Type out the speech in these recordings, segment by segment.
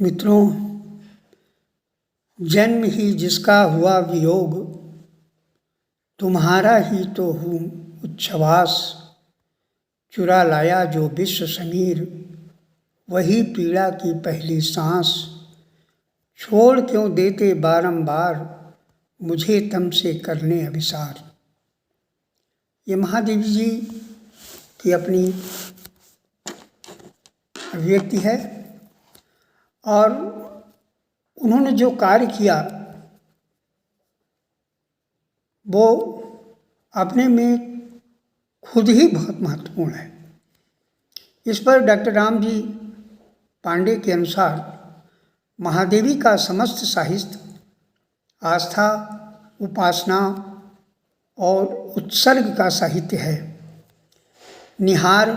मित्रों, जन्म ही जिसका हुआ वियोग, तुम्हारा ही तो हूँ उच्छ्वास। चुरा लाया जो विश्व समीर, वही पीड़ा की पहली सांस। छोड़ क्यों देते बारंबार, मुझे तुमसे करने अभिसार। ये महादेवी जी की अपनी अभिव्यक्ति है और उन्होंने जो कार्य किया वो अपने में खुद ही बहुत महत्वपूर्ण है। इस पर डॉक्टर राम जी पांडे के अनुसार महादेवी का समस्त साहित्य आस्था, उपासना और उत्सर्ग का साहित्य है। निहार,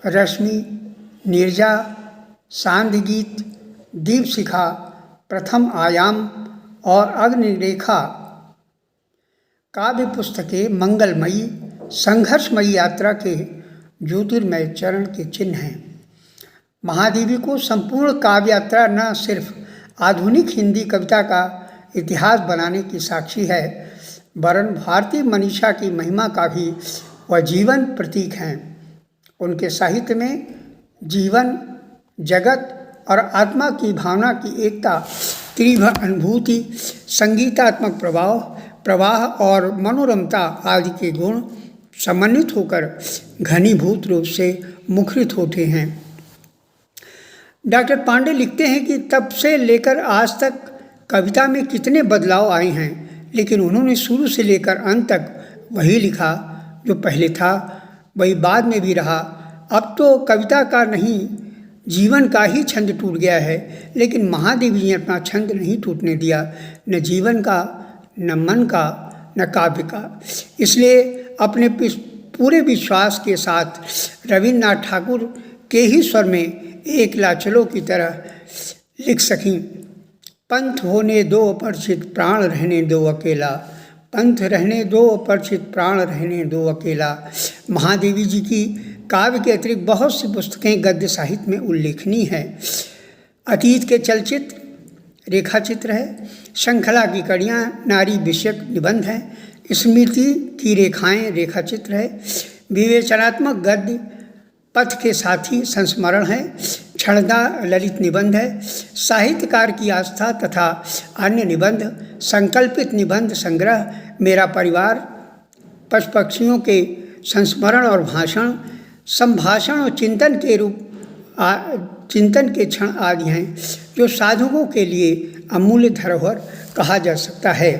रश्मि, नीरजा, सांध्य गीत, दीपशिखा, प्रथम आयाम और अग्निरेखा काव्य पुस्तकें मंगलमयी, संघर्षमयी यात्रा के ज्योतिर्मय चरण के चिन्ह हैं। महादेवी को संपूर्ण काव्य यात्रा न सिर्फ आधुनिक हिंदी कविता का इतिहास बनाने की साक्षी है, वरन भारतीय मनीषा की महिमा का भी वह जीवन प्रतीक हैं। उनके साहित्य में जीवन, जगत और आत्मा की भावना की एकता, तीव्र अनुभूति, संगीतात्मक प्रवाह और मनोरमता आदि के गुण समन्वित होकर घनीभूत रूप से मुखरित होते हैं। डॉक्टर पांडे लिखते हैं कि तब से लेकर आज तक कविता में कितने बदलाव आए हैं, लेकिन उन्होंने शुरू से लेकर अंत तक वही लिखा जो पहले था, वही बाद में भी रहा। अब तो कविता का नहीं, जीवन का ही छंद टूट गया है, लेकिन महादेवी ने अपना छंद नहीं टूटने दिया, न जीवन का, न मन का, न काव्य का। इसलिए अपने पूरे विश्वास के साथ रविन्द्रनाथ ठाकुर के ही स्वर में एक लाचलों की तरह लिख सकीं। पंथ होने दो अपरिचित, प्राण रहने दो अकेला। पंथ रहने दो अपरिचित, प्राण रहने दो अकेला। महादेवी जी की काव्य के अतिरिक्त बहुत सी पुस्तकें गद्य साहित्य में उल्लेखनीय हैं। अतीत के चलचित्र रेखाचित्र है, श्रृंखला की कड़ियाँ नारी विषयक निबंध हैं, स्मृति की रेखाएं रेखाचित्र है, विवेचनात्मक गद्य पथ के साथी संस्मरण है, क्षणदा ललित निबंध है, साहित्यकार की आस्था तथा अन्य निबंध, संकल्पित निबंध संग्रह, मेरा परिवार, पशु पक्षियों के संस्मरण और भाषण, संभाषण और चिंतन के क्षण आदि हैं, जो साधकों के लिए अमूल्य धरोहर कहा जा सकता है।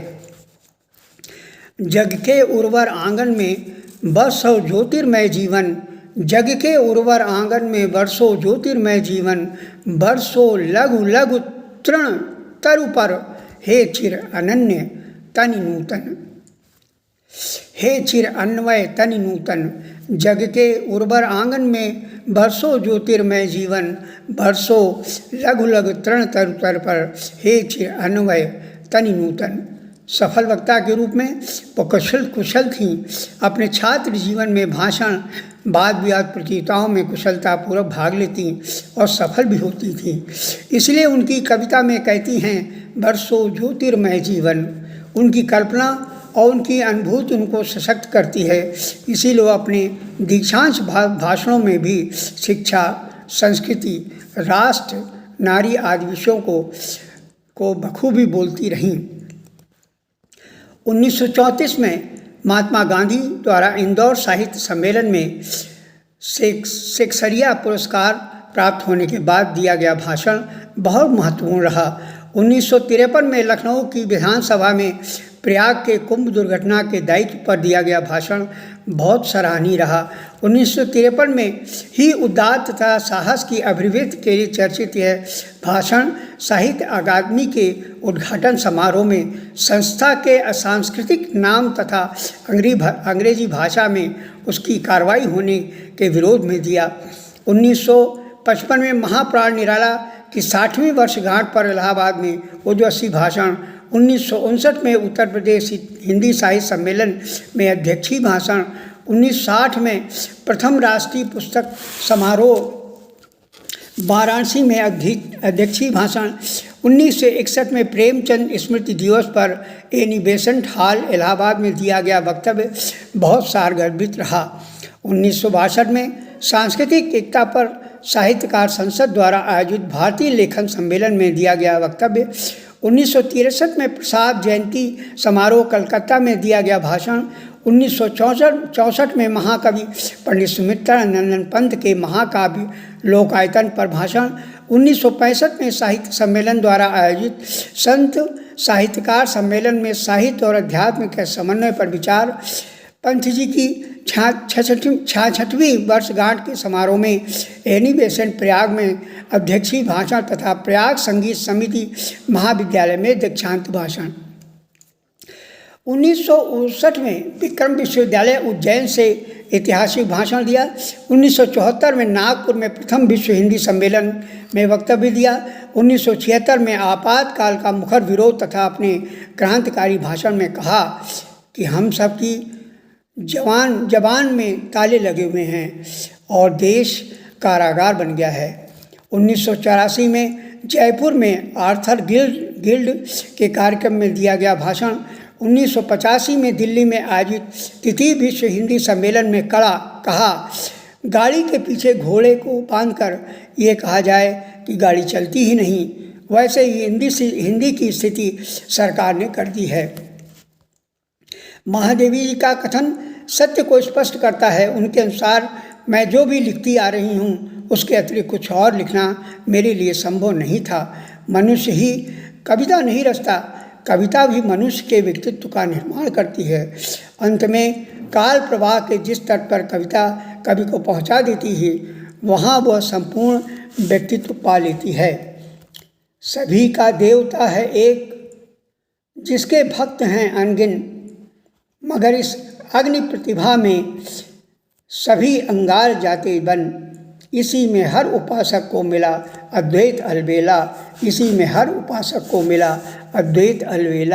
जग के उर्वर आंगन में बरसों ज्योतिर्मय जीवन, जग के उर्वर आंगन में बरसों ज्योतिर्मय जीवन, बरसों लघु लघु तृण तरु पर, हे चिर अनन्य तनि नूतन, हे चिर अन्वय तनि नूतन। जग के उर्वर आंगन में बरसों ज्योतिर्मय जीवन, बरसों लघु लघु तृण तरु तर पर, हे चिर अन्वय तनि नूतन। सफल वक्ता के रूप में वो कुशल थीं। अपने छात्र जीवन में भाषण, वाद विवाद प्रतियोगिताओं में कुशलतापूर्वक भाग लेती और सफल भी होती थीं। इसलिए उनकी कविता में कहती हैं, बरसों ज्योतिर्मय जीवन। उनकी कल्पना और उनकी अनुभूति उनको सशक्त करती है। इसीलिए वो अपने दीक्षांत भाषणों में भी शिक्षा, संस्कृति, राष्ट्र, नारी आदि विषयों को बखूबी बोलती रहीं। 1934 में महात्मा गांधी द्वारा इंदौर साहित्य सम्मेलन में शेक्सपियर पुरस्कार प्राप्त होने के बाद दिया गया भाषण बहुत महत्वपूर्ण रहा। 1953 में लखनऊ की विधानसभा में प्रयाग के कुंभ दुर्घटना के दायित्व पर दिया गया भाषण बहुत सराहनीय रहा। 1953 में ही उदात्त तथा साहस की अभिव्यक्ति के लिए चर्चित यह भाषण साहित्य अकादमी के उद्घाटन समारोह में संस्था के सांस्कृतिक नाम तथा अंग्रेजी भाषा में उसकी कार्रवाई होने के विरोध में दिया। 1955 में महाप्राण निराला की 60वीं वर्षगांठ पर इलाहाबाद में ओजस्वी भाषण, 1959 में उत्तर प्रदेश हिंदी साहित्य सम्मेलन में अध्यक्षीय भाषण, 1960 में प्रथम राष्ट्रीय पुस्तक समारोह वाराणसी में अध्यक्षीय भाषण। 1961 में प्रेमचंद स्मृति दिवस पर एनी बेसेंट हॉल इलाहाबाद में दिया गया वक्तव्य बहुत सारगर्भित रहा। 1962 में सांस्कृतिक एकता पर साहित्यकार संसद द्वारा आयोजित भारतीय लेखन सम्मेलन में दिया गया वक्तव्य। 1963 में प्रसाद जयंती समारोह कलकत्ता में दिया गया भाषण। 1964 में महाकवि पंडित सुमित्रा नंदन पंत के महाकाव्य लोकायतन पर भाषण। 1965 में साहित्य सम्मेलन द्वारा आयोजित संत साहित्यकार सम्मेलन में साहित्य और अध्यात्म के समन्वय पर विचार। पंत जी की 66वीं वर्षगांठ के समारोह में एनी बेसेंट प्रयाग में अध्यक्षीय भाषण तथा प्रयाग संगीत समिति महाविद्यालय में दीक्षांत भाषण। 1959 में विक्रम विश्वविद्यालय उज्जैन से ऐतिहासिक भाषण दिया। 1974 में नागपुर में प्रथम विश्व हिंदी सम्मेलन में वक्तव्य दिया। 1976 में आपातकाल का मुखर विरोध तथा अपने क्रांतिकारी भाषण में कहा कि हम सब की जबान में ताले लगे हुए हैं और देश कारागार बन गया है। 1984 में जयपुर में आर्थर गिल्ड के कार्यक्रम में दिया गया भाषण। 1985 में दिल्ली में आयोजित तृतीय विश्व हिंदी सम्मेलन में कहा गाड़ी के पीछे घोड़े को बांधकर ये कहा जाए कि गाड़ी चलती ही नहीं, वैसे ही हिंदी की स्थिति सरकार ने कर दी है। महादेवी जी का कथन सत्य को स्पष्ट करता है। उनके अनुसार मैं जो भी लिखती आ रही हूँ उसके अतिरिक्त कुछ और लिखना मेरे लिए संभव नहीं था। मनुष्य ही कविता नहीं रचता, कविता भी मनुष्य के व्यक्तित्व का निर्माण करती है। अंत में काल प्रवाह के जिस तट पर कविता कवि को पहुंचा देती है वहाँ वह संपूर्ण व्यक्तित्व पा लेती है। सभी का देवता है एक, जिसके भक्त हैं अनगिन, मगर इस अग्नि प्रतिभा में सभी अंगार जाते बन। इसी में हर उपासक को मिला अद्वैत अलबेला, इसी में हर उपासक को मिला अद्वैत अलबेला।